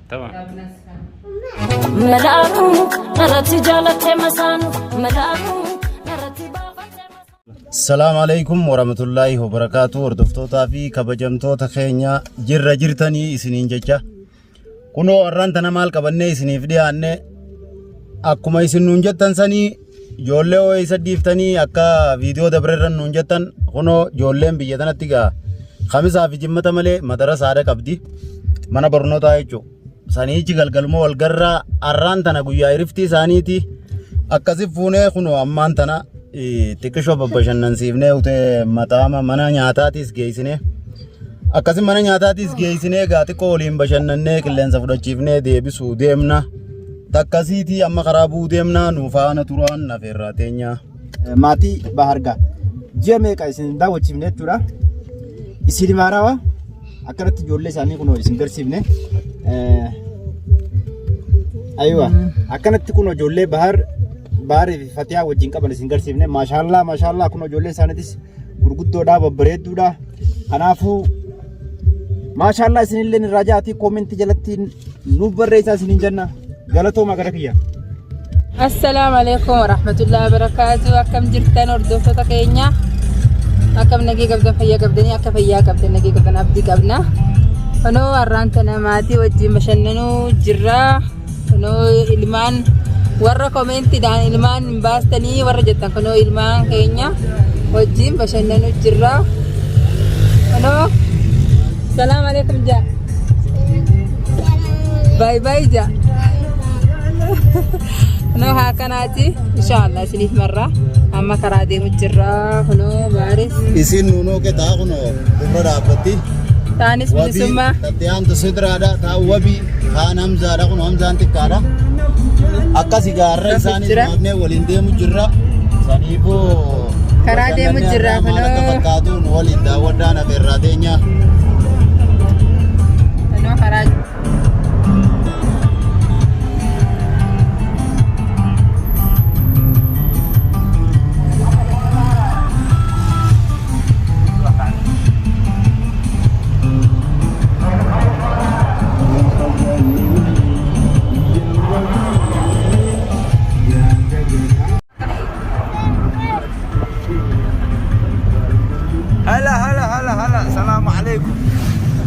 تمام ملانو نرتي جالتي مسانو ملانو نرتي السلام عليكم ورحمة الله وبركاته. وردفتوتا في كبجمتوتا خينيا جرتني سنين ججا كنو أرانتنا مال كبني سنين فدي عنه أكما يسنون جتن سني جولة ويسديفتني أكا فيديو دبررن نونجتن كنو جولة بيجتنا تيجا خمسة في جمة ملء مدرسة عادة كبدي منا برنوتا يجو سني جيل قلمو والجرة أرانتنا قويا عرفتي سانيتي أكاسفونه كنو أمانتنا تكشوا ببشرنا نسيبنا وته متاما منا نياتاتيس جيسنه أكاسم منا نياتاتيس جيسنه قاتي كولين بشرنا كلن سفرة شيفنا ديبسو ديمنا تكاسيتي أما خرابو ديمنا نوفانا توران نفراتينيا ماتي بحرقة جيمي كايسن دا وشيفنا تورا إسيري ماروا أكرت جولة سامي كنو إسنجر شيفنا أيوة أكرت كنو جولة بحر باري فتيا وجين كابن سينجر سيفني ما شاء الله كنو جولة سانديس غرغدو دا ببريدو دا أنافو ما شاء الله سنين لين راجعتي كومنت جلتي نوبر رئيسا سنين جنة غلطو ما كركيا. السلام عليكم ورحمة الله وبركاته. أكم جرتان وردوفتو تكينيا أكم نجي قبض فيا قبضني أكم فيا قبض نجي قبض أبدي قبنا فنو أرانتنا ماتي وجي مشننو جرا فنو إلمان warra komenti dan ilmaan baastanii warra jettan kunoo ilmaan keenya wajjin bashannanu jirra. Kunoo salaam alaykum ja bye bye ja kunoo haa kanaati inshallah isiniif marra amma karaa deemu jirra. Kunoo baaris isin nuunoo keetaa kunoo dubra dhaabbatti taanis bilisummaa tattiyaan tusidiraadha taa wabii kaan hamzaadha kunoo hamzaan xiqqaadha akkasi gaarra isaanii maafne waliin deemu jirra saniifoo karaa deemu jirra kunoo fakkaatuun waliin daawwadhaan afeerraa teenya kunoo karaa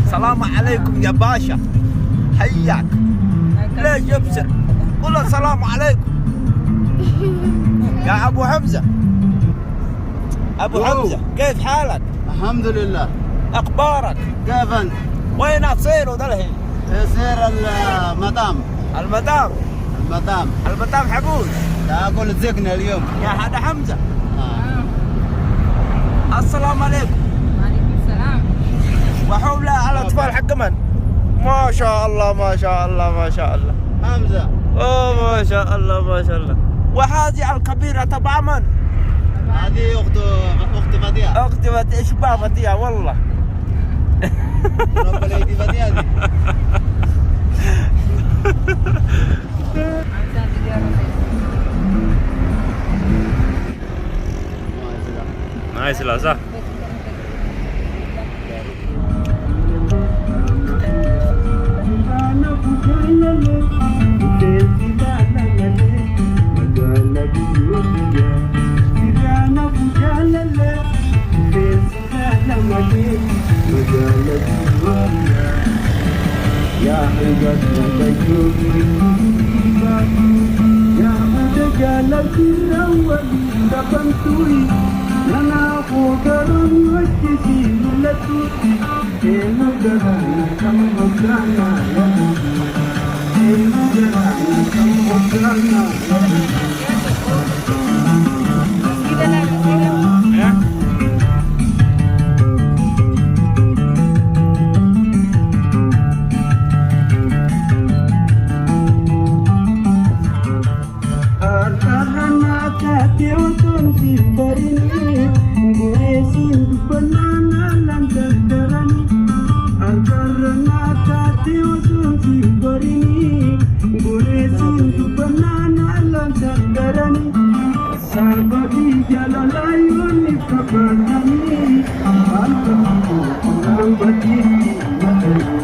السلام عليكم يا باشا حياك ليش يبصر قول السلام عليكم يا ابو حمزه حمزه كيف حالك؟ الحمد لله. اخبارك كيف انت؟ وين تصيروا ده الحين؟ يصير المطعم حقول تاكل زقنا اليوم يا هذا حمزه. السلام عليكم. وعليكم السلام. وحول على الاطفال حق من؟ ما شاء الله حمزه. ما شاء الله. وهذه الكبيره تبع من؟ هذه اخت فتيا. ايش فتيا والله. رب العيد فتيا دي. نايس لا صح. Thank you.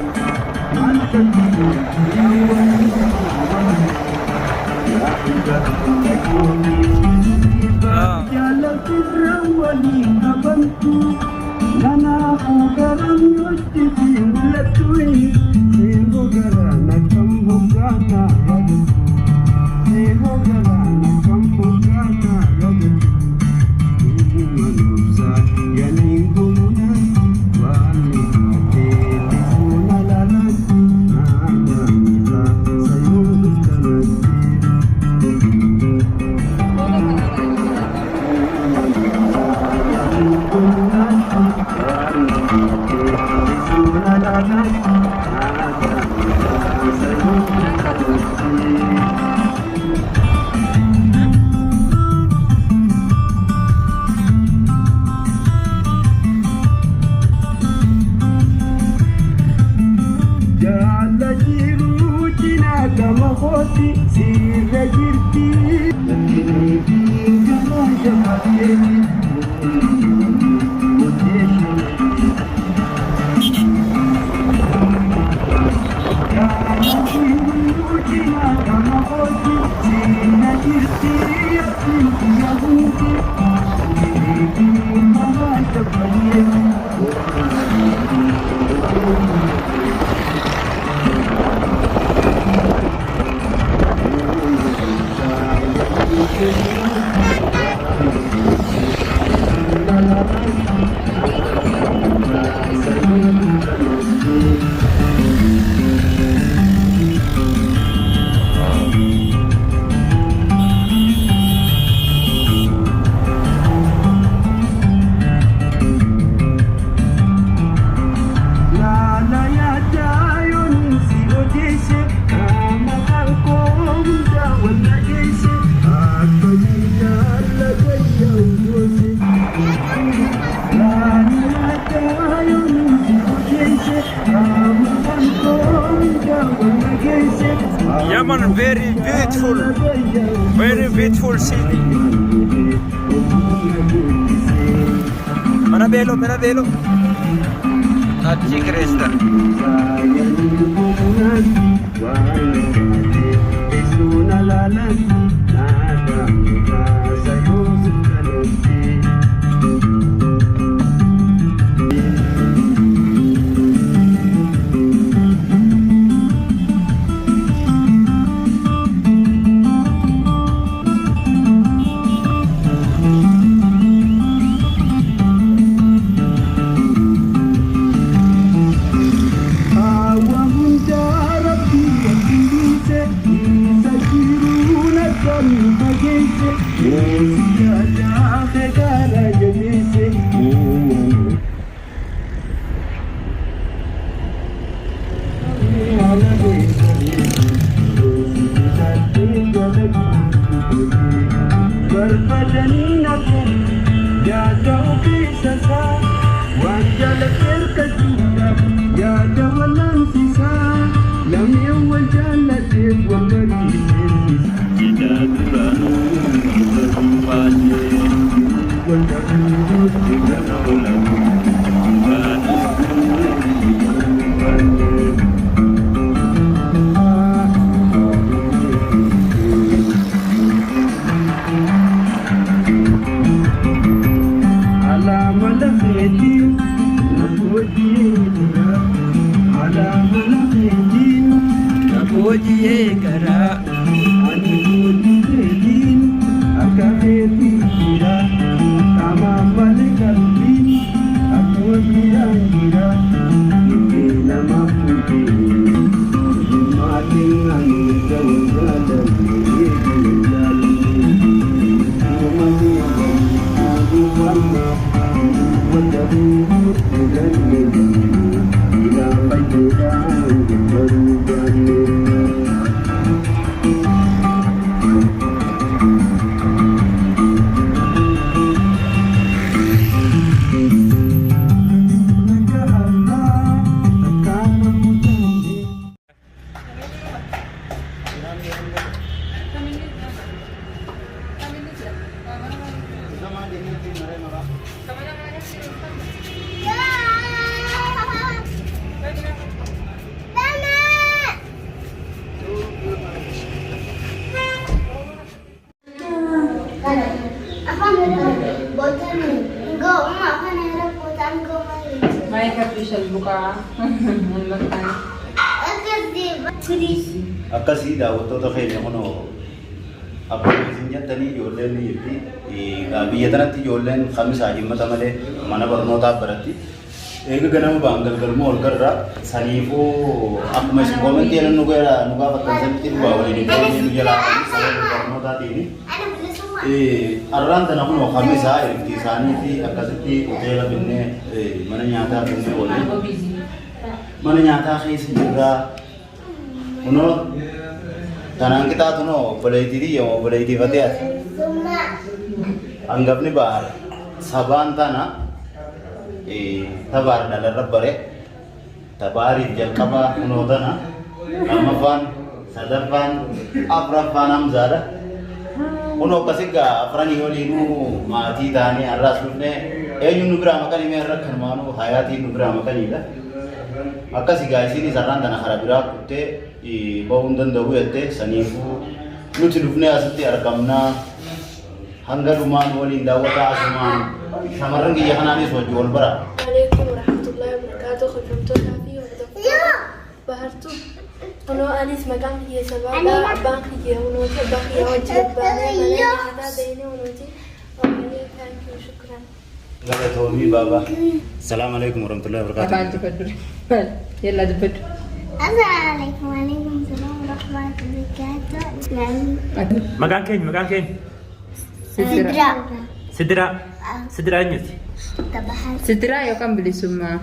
Yemen, very beautiful city. Mana belo. Haji Krista. كرتوش البقعة akkasii daawwattoota keenya kunoo akkuma isin jettanii ijoolleen ni jirti. Biyya tanatti ijoolleen kamisaa jimmata malee mana barnootaaf baratti. Eega ganama ba'an galgalmoo ol garra saniifuu akkuma isin koomentii jedhan nu gaafattan sanitti dhugaa waliin ijoollee nu jalaa sababa barnootaatiin. Arraan tana kunoo kamisaa ergi isaaniiti akkasitti hoteela binnee mana nyaataa binnee waliin mana nyaataa keessa jirraa. Uno tanang kita tu no boleh diri ya boleh dibatea. Anggap ni bar saban tanah tabar dalam rabbare tabari jalkaba uno tanah amapan sadarpan aprapan amzara uno kasiga aprani oli nu mati tani arras ne nyun nugra makani merah kan manu hayati nugra makani dah. Akkasii gaa'isiin isarraan tana karaa biraa kuttee bahuu danda'u jettee saniifuu nuti dhufnee asitti argamnaa hanga dhumaan waliin daawwataa asumaan shamarran kiyya kanaanis wajji wal bara. Waalaikum warahmatullahi wabarakatuh. Hojjamtootaa fi hordoftoota bahartuu kunoo anis maqaan kiyya sabaadha abbaan kiyya hunuuti abbaan kiyya wajji abbaanee mana nyaataa ta'inii hunuuti ammallee taankii shukran. Galatoomii baaba. Assalamu alaikum warahmatullahi wabarakatuh. Apaan dubaddu? Yalla dubaddu. Assalamualaikum warahmatullahi wabarakatuh. Maqaan keenya. Sidira. Sidira eenyuti? Sidira yookaan bilisummaa.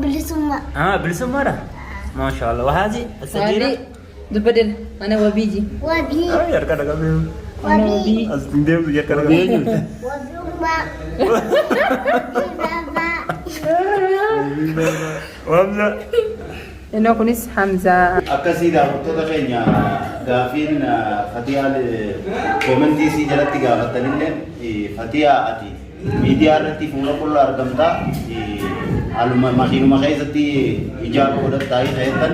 Bilisummaa. Bilisummaadha. Masha Allah. Wahaazi? Wali dubadil ana wabiji. Wabii. Yarka dhaqabee. Ana wabii. As deemtu yarka dhaqabee. Wabii. Wamza. Ino kunis Hamza. Akkasii daawwattoota keenya gaafiin Fatiyaa koomentii sii jalatti gaafattanillee Fatiyaa ati miidiyaa irratti fuula qullaa argamtaa makiinuma keessatti ijaaba godhattaa'ee ta'ettan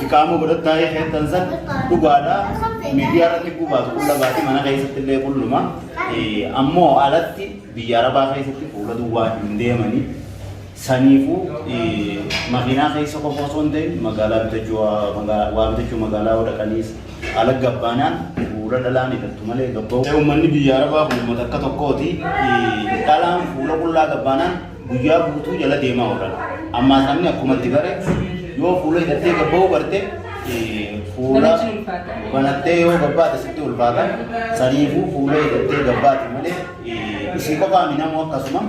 iqaama godhattaa'ee ta'ettan san dhugaadhaa miidiyaa irratti gubaatu qulla baati mana keessatti illee qulluma ammoo alatti biyya arabaa keessatti fuula duwwaa hin deemanii saniifuu makiinaa keessa qofa osoo hin ta'in magaalaa bitachuu magaalaa dhaqaniis ala gabbaanaan fuula dhalaan hidhattu malee gabba'u. Uummanni biyya arabaa kun uummata akka tokkooti dhalaan fuula qullaa gabbaanaan guyyaa guutuu jala deemaa oolan. Ammaa sabni akkumatti bare yoo fuula hidhattee gabba'uu barte fuula banattee yoo gabbaate sitti ulfaata. Saniifuu fuula hidhattee gabbaate malee isii qofaa minamu akkasuma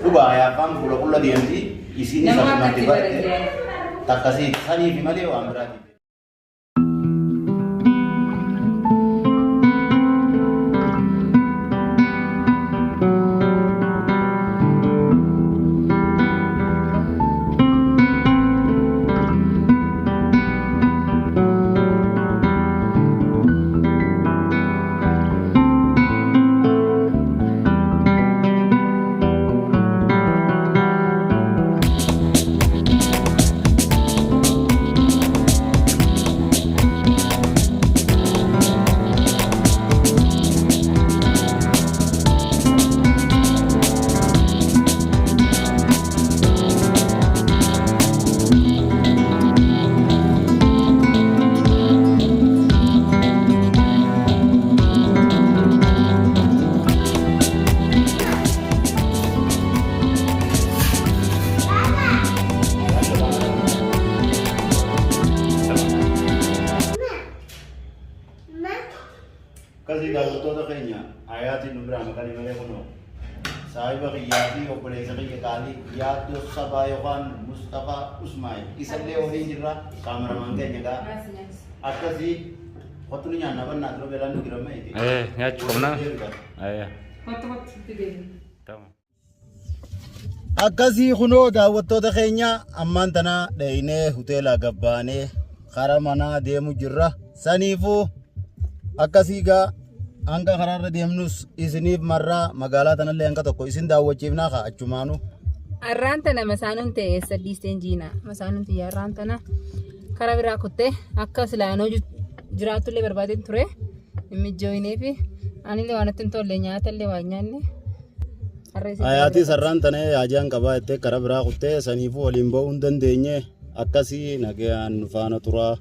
dhugaa yaafaan fuula qulla deemti isiin isa sumatti barte takkasii saniifi malee waan biraati. Kasih daawwattoota keenya hayaatiin nu biraa maqaan malee kunoo saahiba kiyyaa fi obboleessa kiyya qaalii yaaddoo sabaa yookaan Mustafaa Usmaa'il isallee olii jirra kaameramaan keenya gaa akkasii kottu ni nyaanna bannaa dura beelaan nu giramma iti. Nyaachuu qabnaa. Akkasii kunoo daawwattoota keenya ammaan tana dhaynee hoteela gabbaanee karaa manaa deemu jirra saniifuu akkasii gaa hanga karaarra deemnus isiniif marraa magaalaa tanallee hanga tokko isin daawwachiifnaa kaa achumaanu. Arraan tana masaanuun ta'e saddiisteen jiina masaanuun tiyya arraan tana karaa biraa kuttee akka silaanoo jiraatullee barbaadeen ture mijjooyinee fi anillee waan ittiin tolle nyaatallee waan nyaanne Ayaati sarraan tane ajaan qabaa itti karaa biraa kuttee saniifuu waliin ba'uu hin dandeenye akkasii nagayaan faana turaa.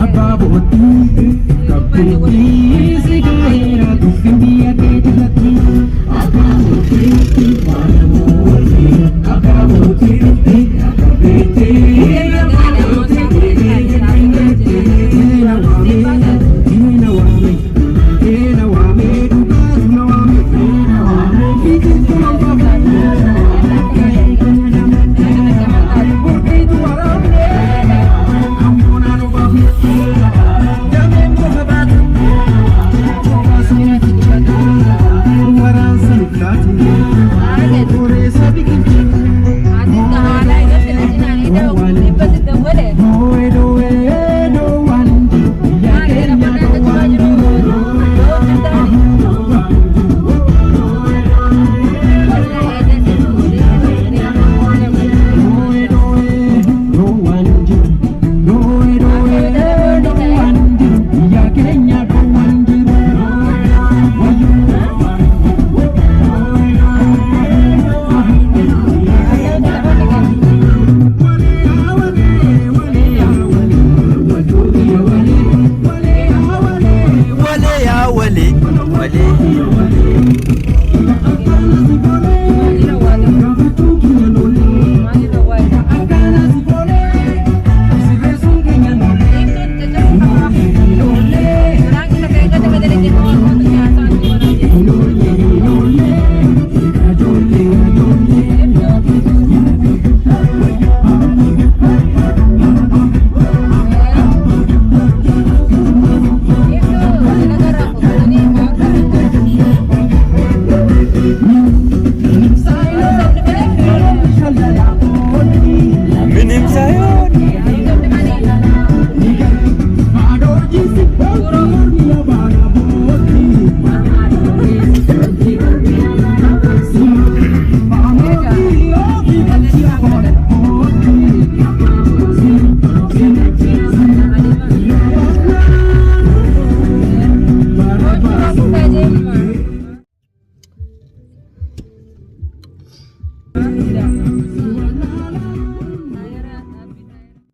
Abba boti, kabdi, sigera,